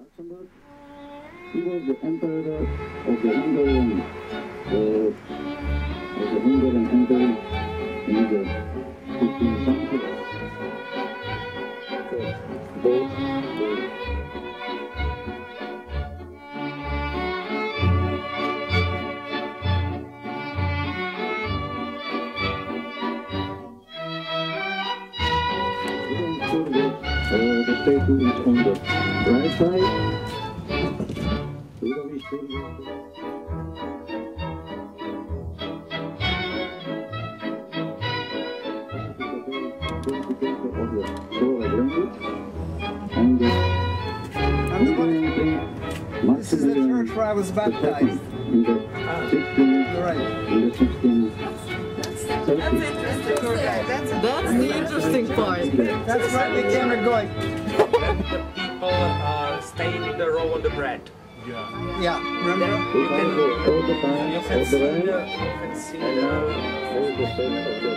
He was the emperor of the Hungarian, Empire in the 15th century. Both the statue is on the right side. This is the church where I was baptized. In the 16th, You're right. in the 16th century. That's the interesting part. That's right, they came and going. When the people staying in the row on the bread. Yeah, remember? We can go all the time, You all can the see way, the and now all the same of the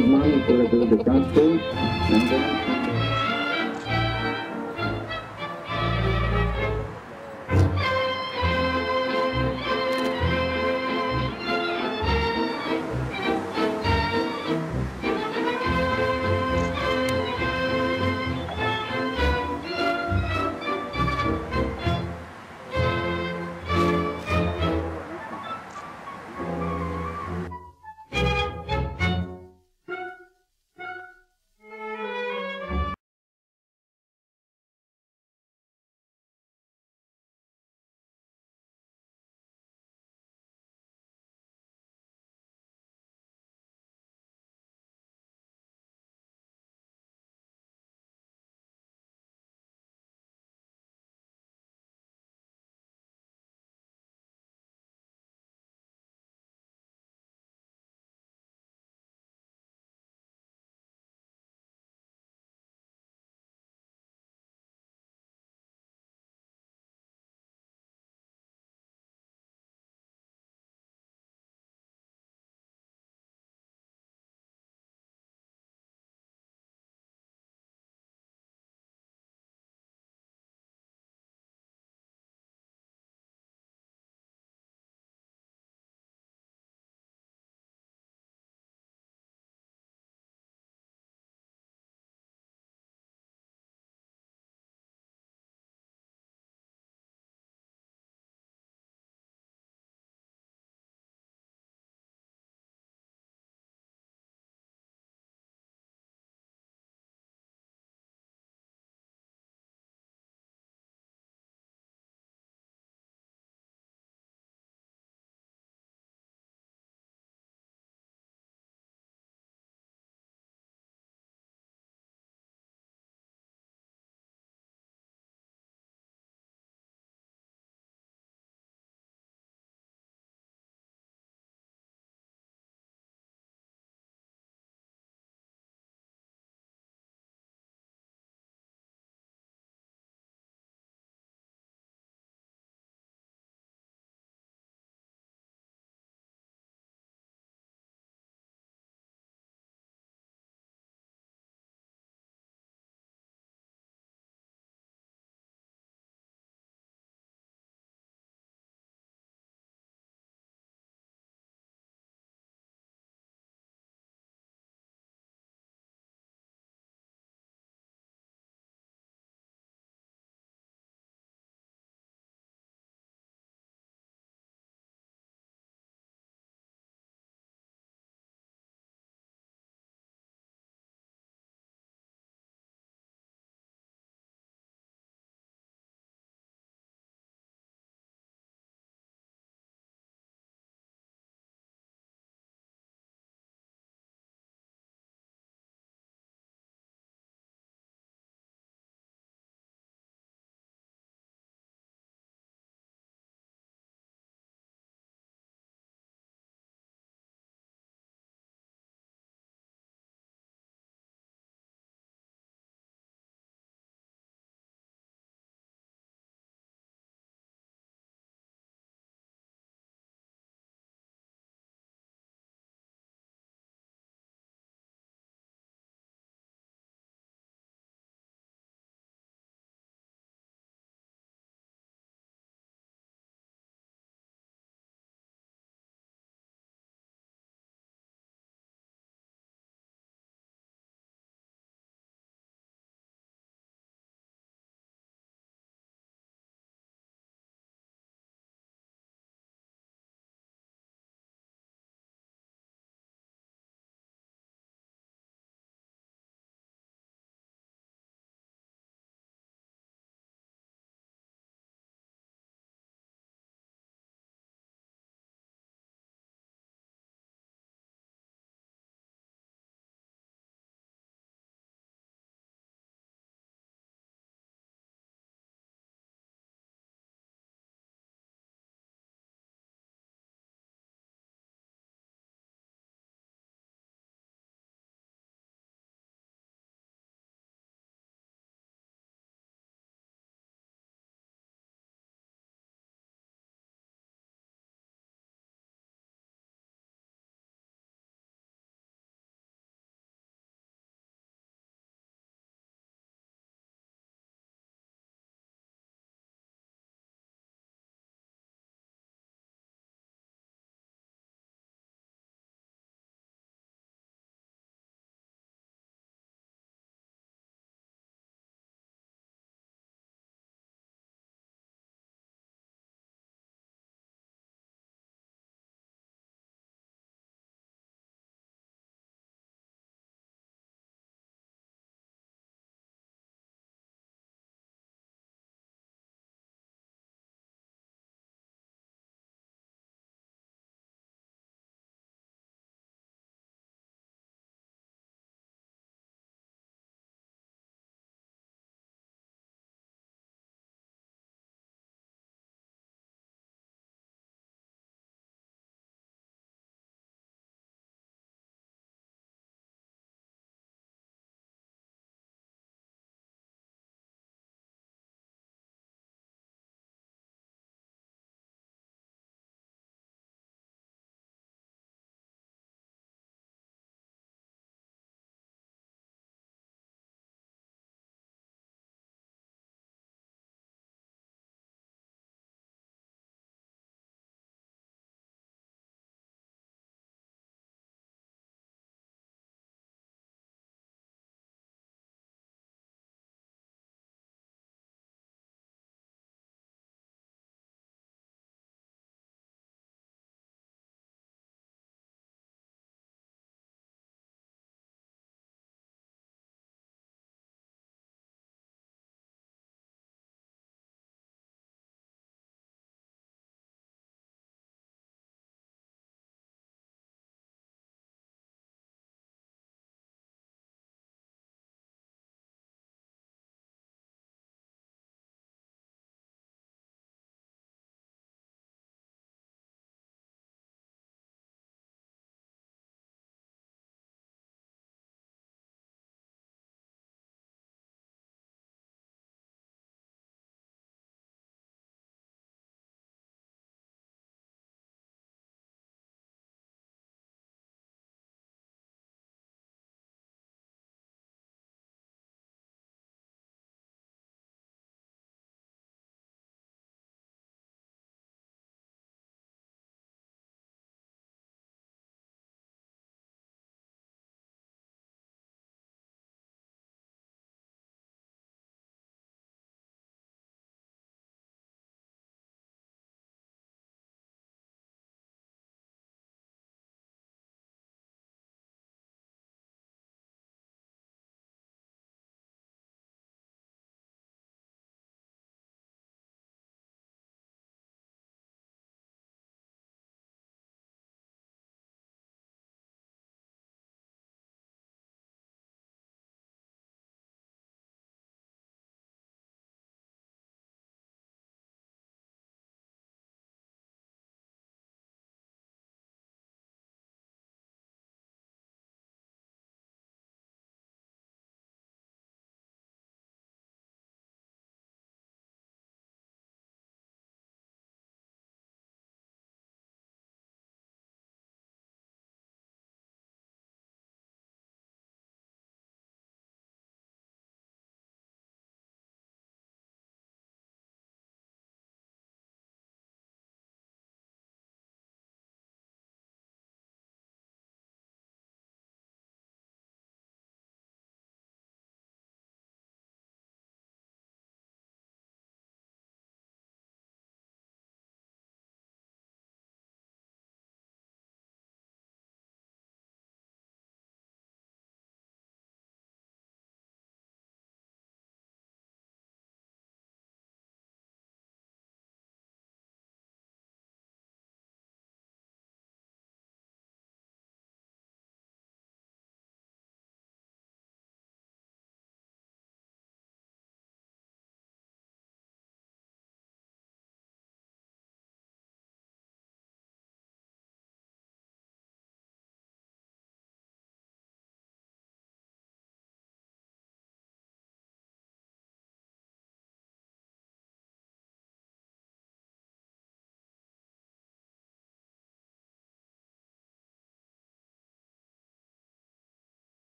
money for the transport, and then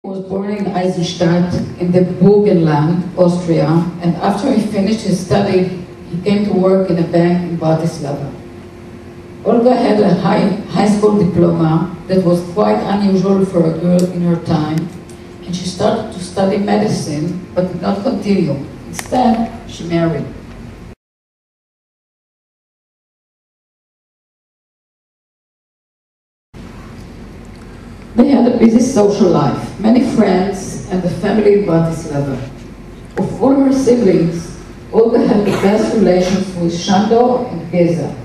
Was born in Eisenstadt in the Burgenland, Austria, and after he finished his study, he came to work in a bank in Bratislava. Olga had a high school diploma that was quite unusual for a girl in her time, and she started to study medicine, but did not continue. Instead, she married. They had a busy social life, many friends, and a family in Bratislava. Of all her siblings, Olga had the best relations with Shandor and Geza,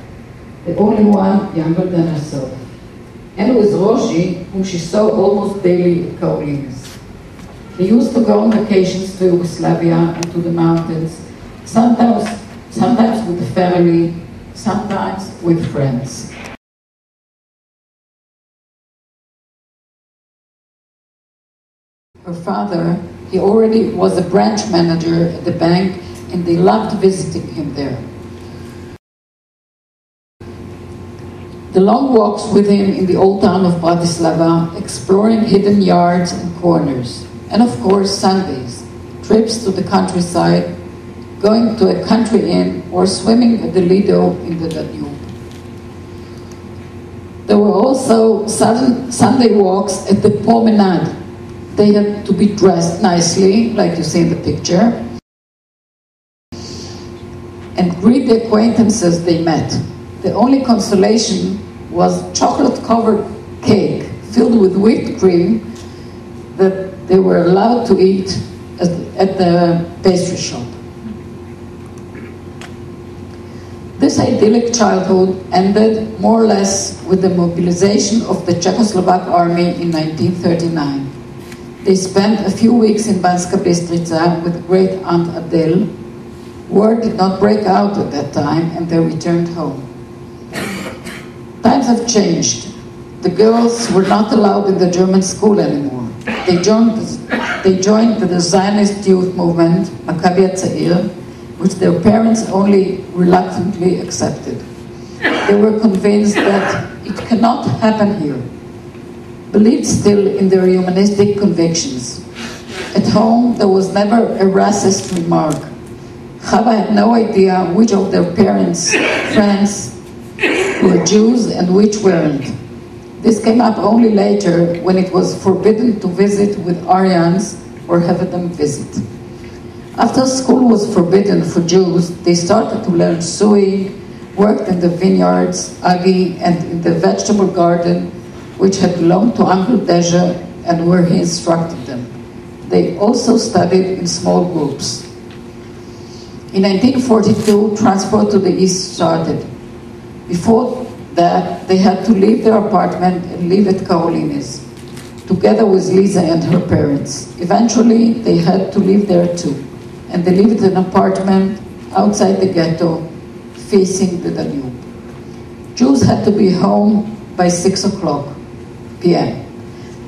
the only one younger than herself, and with Roshi, whom she saw almost daily at Karolina's. They used to go on vacations to Yugoslavia and to the mountains, sometimes with the family, sometimes with friends. Her father, he already was a branch manager at the bank, and they loved visiting him there. The long walks with him in the old town of Bratislava, exploring hidden yards and corners, and of course Sundays, trips to the countryside, going to a country inn, or swimming at the Lido in the Danube. There were also Sunday walks at the promenade. They had to be dressed nicely, like you see in the picture, and greet the acquaintances they met. The only consolation was chocolate-covered cake filled with whipped cream that they were allowed to eat at the pastry shop. This idyllic childhood ended more or less with the mobilization of the Czechoslovak army in 1939. They spent a few weeks in Banska Bystrica with great aunt Adele. War did not break out at that time, and they returned home. Times have changed. The girls were not allowed in the German school anymore. They joined the Zionist youth movement, Maccabi Tzair, which their parents only reluctantly accepted. They were convinced that it cannot happen here, believed still in their humanistic convictions. At home, there was never a racist remark. Chava had no idea which of their parents' friends were Jews and which weren't. This came up only later, when it was forbidden to visit with Aryans or have them visit. After school was forbidden for Jews, they started to learn sewing, worked in the vineyards, Agi, and in the vegetable garden, which had belonged to Uncle Deja and where he instructed them. They also studied in small groups. In 1942, transport to the east started. Before that, they had to leave their apartment and live at Karolina's, together with Lisa and her parents. Eventually, they had to live there too, and they lived in an apartment outside the ghetto, facing the Danube. Jews had to be home by 6 o'clock p.m.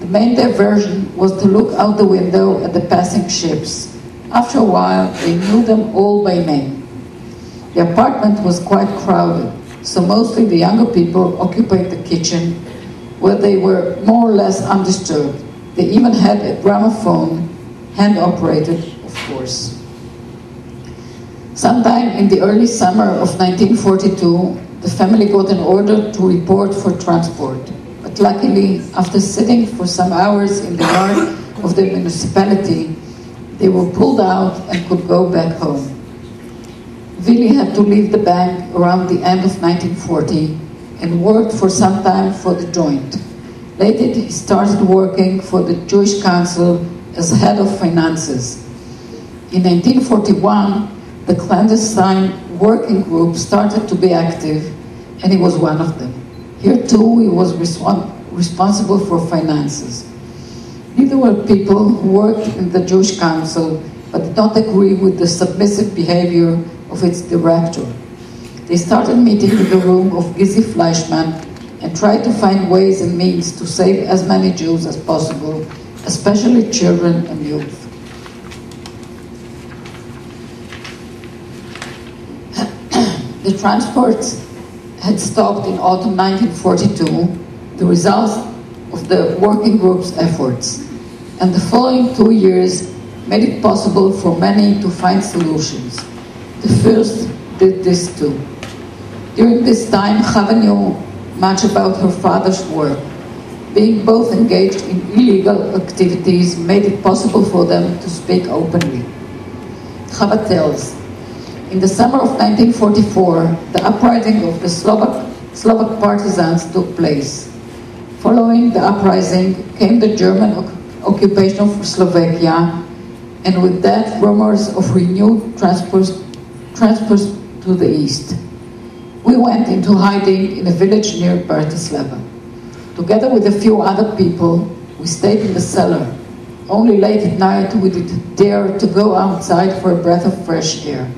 The main diversion was to look out the window at the passing ships. After a while, they knew them all by name. The apartment was quite crowded, so mostly the younger people occupied the kitchen, where they were more or less undisturbed. They even had a gramophone, hand-operated, of course. Sometime in the early summer of 1942, the family got an order to report for transport. But luckily, after sitting for some hours in the yard of the municipality, they were pulled out and could go back home. Vili had to leave the bank around the end of 1940 and worked for some time for the Joint. Later, he started working for the Jewish Council as head of finances. In 1941, the clandestine working group started to be active, and he was one of them. Here too, he was responsible for finances. These were people who worked in the Jewish Council, but did not agree with the submissive behavior of its director. They started meeting in the room of Gizi Fleischmann and tried to find ways and means to save as many Jews as possible, especially children and youth. The transports had stopped in autumn 1942, the result of the working group's efforts. and the following 2 years made it possible for many to find solutions. The first did this too. During this time, Chava knew much about her father's work. Being both engaged in illegal activities made it possible for them to speak openly. Chava tells, in the summer of 1944, the uprising of the Slovak partisans took place. Following the uprising came the German occupation of Slovakia, and with that rumors of renewed transfers to the east. We went into hiding in a village near Bratislava. Together with a few other people, we stayed in the cellar. Only late at night we did dare to go outside for a breath of fresh air.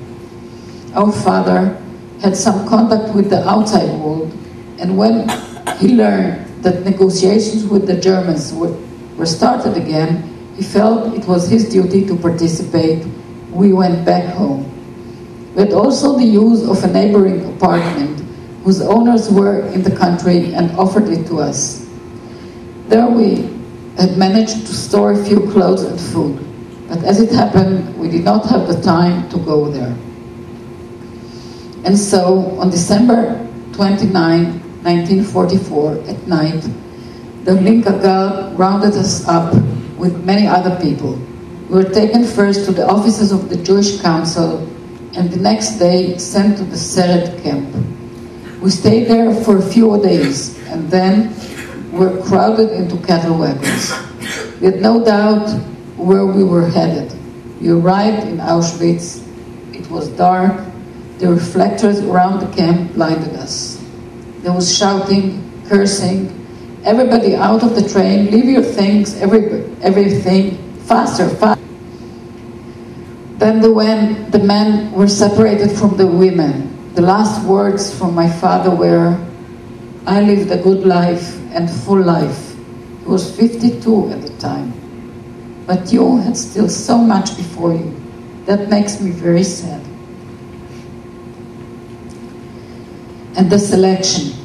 Our father had some contact with the outside world, and when he learned that negotiations with the Germans were started again, he felt it was his duty to participate. We went back home. We had also the use of a neighboring apartment whose owners were in the country and offered it to us. There we had managed to store a few clothes and food, but as it happened, we did not have the time to go there. And so, on December 29, 1944, at night, the Hlinka Guard rounded us up with many other people. We were taken first to the offices of the Jewish Council and the next day sent to the Seret camp. We stayed there for a few days and then were crowded into cattle wagons. We had no doubt where we were headed. We arrived in Auschwitz. It was dark. The reflectors around the camp blinded us. There was shouting, cursing, everybody out of the train, leave your things, everything, faster, faster. Then the men were separated from the women. The last words from my father were, I lived a good life and full life. He was 52 at the time. But you had still so much before you. That makes me very sad. And the selection.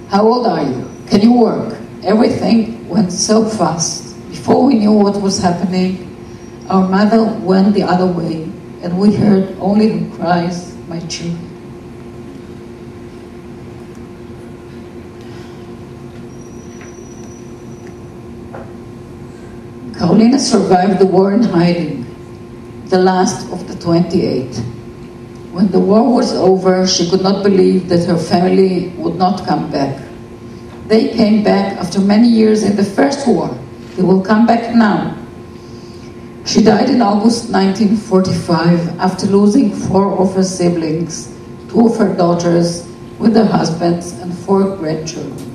How old are you? Can you work? Everything went so fast. Before we knew what was happening, our mother went the other way, and we heard only the cries, my children. Carolina survived the war in hiding, the last of the 28. When the war was over, she could not believe that her family would not come back. They came back after many years in the first war. They will come back now. She died in August 1945 after losing 4 of her siblings, 2 of her daughters with their husbands, and 4 grandchildren.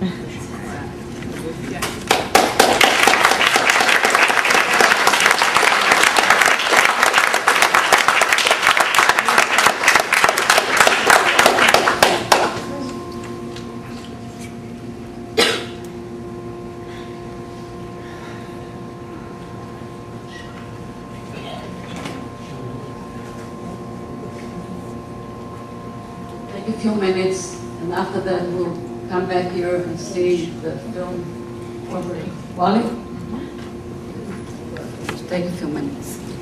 Take a few minutes, and after that we'll come back here and see the film. Wally? Take a few minutes.